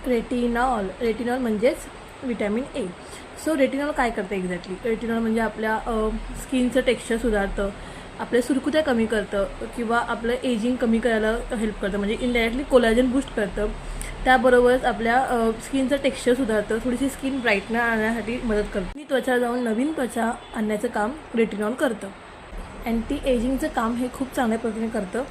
Retinol म्हणजेच vitamin A. So retinol काय करतं एक्झॅक्टली? रेटिनॉल म्हणजे आपल्या स्किनचं टेक्स्चर सुधारतं, आपल्या सुरकुत्या कमी करतं किंवा आपलं एजिंग कमी करायला हेल्प करतं, म्हणजे इनडायरेक्टली कोलॅजन बूस्ट करतं. त्याबरोबरच आपल्या स्किनचं टेक्स्चर सुधारतं, थोडीशी स्किन ब्राईटनर आणण्यासाठी मदत करतं. ती त्वचा जाऊन नवीन त्वचा आणण्याचं काम रेटिनॉल करतं. अँटी एजिंगचं काम हे खूप चांगल्या पद्धतीने करतं.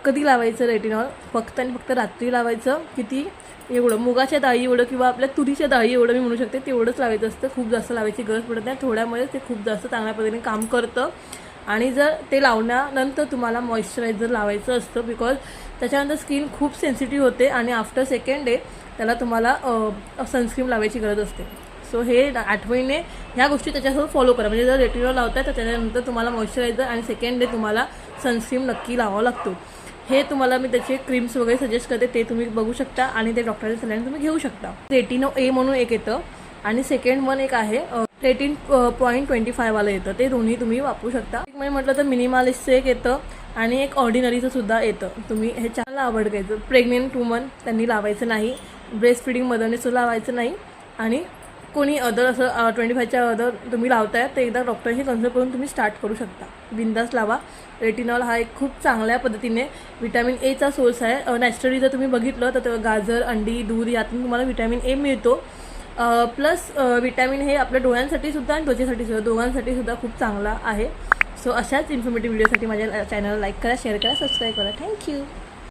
कधी लावायचं रेटिनॉल? फक्त आणि फक्त रात्री लावायचं. किती? एवढं मुगाच्या डाळी एवढं किंवा आपल्या तुरीच्या डाळी एवढं मी म्हणू शकते तेवढंच लावायचं असतं. खूप जास्त लावायची गरज पडत नाही, थोड्यामुळे ते खूप जास्त चांगल्या पद्धतीने काम करतं. आणि जर ते लावण्यानंतर तुम्हाला मॉइश्चरायझर लावायचं असतं, बिकॉज त्याच्यानंतर स्किन खूप सेन्सिटिव्ह होते आणि आफ्टर सेकंड डे त्याला तुम्हाला सनस्क्रीन लावायची गरज असते. सो हे आठवणीने ह्या गोष्टी त्याच्यासोबत फॉलो करा. म्हणजे जर रेटिनॉल लावताय तर त्याच्यानंतर तुम्हाला मॉइश्चरायझर आणि सेकंड डे तुम्हाला सनस्क्रीन नक्की लावावा लागतो. हे तुम्हाला मी त्याचे क्रीम्स वगैरे सजेस्ट करते, ते तुम्ही बघू शकता आणि ते डॉक्टरच्या सल्ल्याने तुम्ही घेऊ शकता. रेटिनो ए म्हणून एक येतं आणि सेकंड वन एक आहे रेटिन.25 वाला येतं. ते दोन्ही तुम्ही वापरू शकता. एक म्हणजे म्हटलं तर मिनिमालिस्टचं एक येतं आणि एक ऑर्डिनरीचं सुद्धा येतं. तुम्ही हे चांगलं आवड घ्यायचं. प्रेग्नेंट वुमन त्यांनी लावायचं नाही, ब्रेस्ट फिडिंग मदरने सुद्धा लावायचं नाही आणि कोणी अदर असं 25च्या अदर तुम्ही लावताय तर एकदा डॉक्टरशी कन्सल्ट करून तुम्ही स्टार्ट करू शकता. बिंदास लावा. रेटिनॉल हा एक खूप चांगल्या पद्धतीने विटॅमिन एचा सोर्स आहे. नॅचरली जर तुम्ही बघितलं तर गाजर, अंडी, दूध यातून तुम्हाला विटॅमिन ए मिळतो. प्लस विटॅमिन हे आपल्या डोळ्यांसाठी सुद्धा आणि त्वचेसाठी सुद्धा दोघांसाठी सुद्धा खूप चांगला आहे. सो अशाच इन्फॉर्मेटिव्ह व्हिडिओसाठी माझ्या चॅनलला लाईक करा, शेअर करा, सबस्क्राईब करा. थँक्यू.